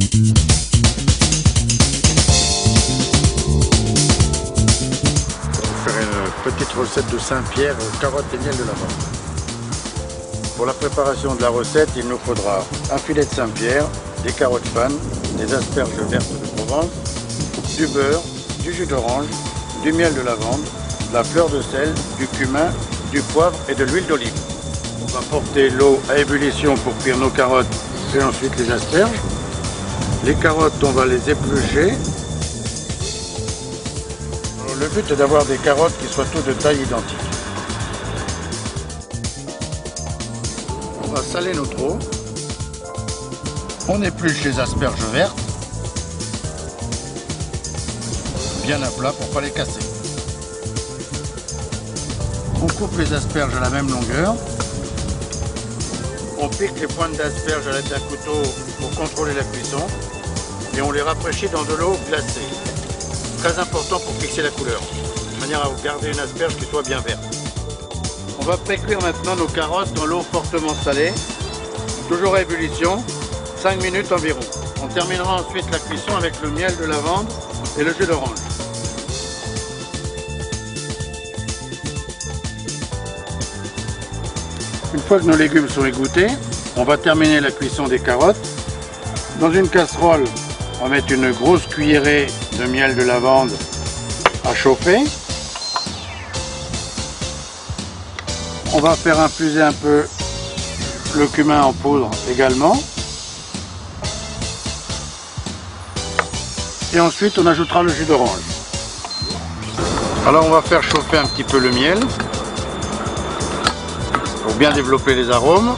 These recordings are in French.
Faire une petite recette de Saint-Pierre aux carottes et miel de lavande. Pour la préparation de la recette, il nous faudra un filet de Saint-Pierre, des carottes panes, des asperges vertes de Provence, du beurre, du jus d'orange, du miel de lavande, de la fleur de sel, du cumin, du poivre et de l'huile d'olive. On va porter l'eau à ébullition pour cuire nos carottes et ensuite les asperges. Les carottes, on va les éplucher. Le but est d'avoir des carottes qui soient toutes de taille identique. On va saler notre eau. On épluche les asperges vertes, bien à plat pour ne pas les casser. On coupe les asperges à la même longueur. On pique les pointes d'asperges à l'aide d'un couteau pour contrôler la cuisson. Et on les rafraîchit dans de l'eau glacée. Très important pour fixer la couleur, de manière à garder une asperge qui soit bien verte. On va pré-cuire maintenant nos carottes dans l'eau fortement salée, toujours à ébullition, 5 minutes environ. On terminera ensuite la cuisson avec le miel de lavande et le jus d'orange. Une fois que nos légumes sont égouttés, on va terminer la cuisson des carottes. Dans une casserole, on va mettre une grosse cuillerée de miel de lavande à chauffer. On va faire infuser un peu le cumin en poudre également. Et ensuite on ajoutera le jus d'orange. Alors on va faire chauffer un petit peu le miel pour bien développer les arômes.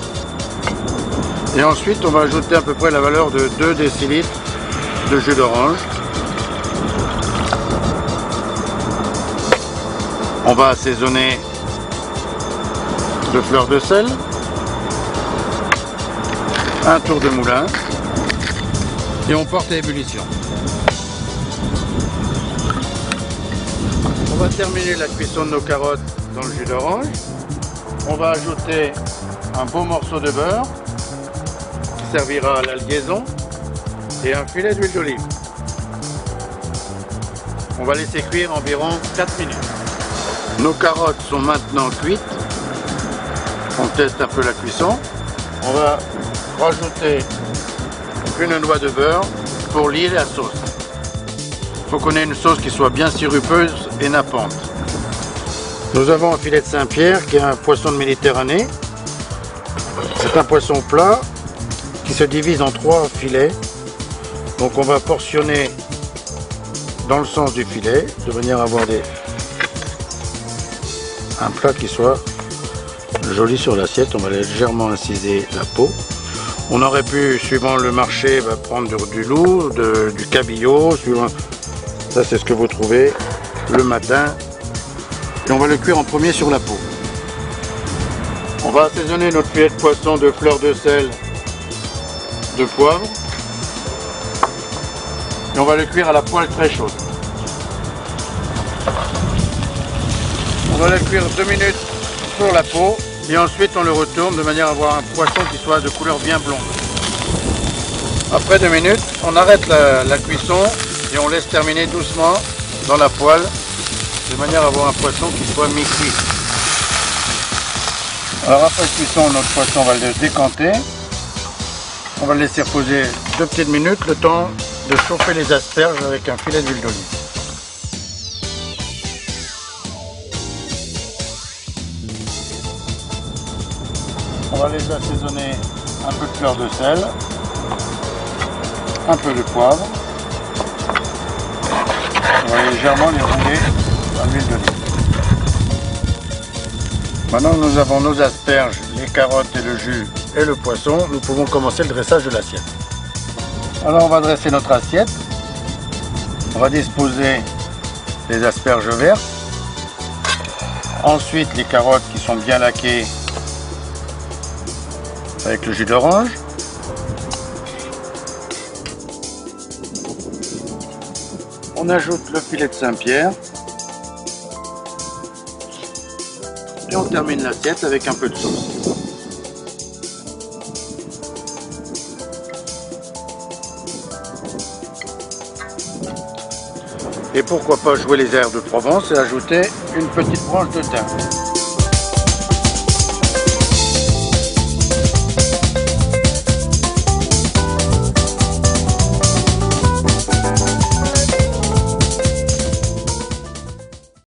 Et ensuite on va ajouter à peu près la valeur de 2 décilitres de jus d'orange. On va assaisonner de fleur de sel, un tour de moulin et on porte à ébullition. On va terminer la cuisson de nos carottes dans le jus d'orange. On va ajouter un beau morceau de beurre qui servira à la liaison et un filet d'huile d'olive. On va laisser cuire environ 4 minutes. Nos carottes sont maintenant cuites. On teste un peu la cuisson. On va rajouter une noix de beurre pour lier la sauce. Il faut qu'on ait une sauce qui soit bien sirupeuse et nappante. Nous avons un filet de Saint-Pierre qui est un poisson de Méditerranée. C'est un poisson plat qui se divise en 3 filets. Donc on va portionner dans le sens du filet de manière à avoir un plat qui soit joli sur l'assiette. On va légèrement inciser la peau. On aurait pu, suivant le marché, prendre du loup, du cabillaud. Ça c'est ce que vous trouvez le matin. Et on va le cuire en premier sur la peau. On va assaisonner notre filet de poisson de fleur de sel, de poivre. Et on va le cuire à la poêle très chaude. On va le cuire 2 minutes sur la peau et ensuite on le retourne de manière à avoir un poisson qui soit de couleur bien blonde. Après 2 minutes, on arrête la cuisson et on laisse terminer doucement dans la poêle de manière à avoir un poisson qui soit mi-cuit. Alors après cuisson, notre poisson, on va le décanter. On va le laisser reposer 2 petites minutes, le temps de chauffer les asperges avec un filet d'huile d'olive. On va les assaisonner un peu de fleur de sel, un peu de poivre. On va légèrement les rouler à l'huile d'olive. Maintenant que nous avons nos asperges, les carottes et le jus et le poisson, nous pouvons commencer le dressage de l'assiette. Alors on va dresser notre assiette. On va disposer les asperges vertes. Ensuite les carottes qui sont bien laquées avec le jus d'orange. On ajoute le filet de Saint-Pierre. Et on termine l'assiette avec un peu de sauce. Et pourquoi pas jouer les airs de Provence et ajouter une petite branche de thym.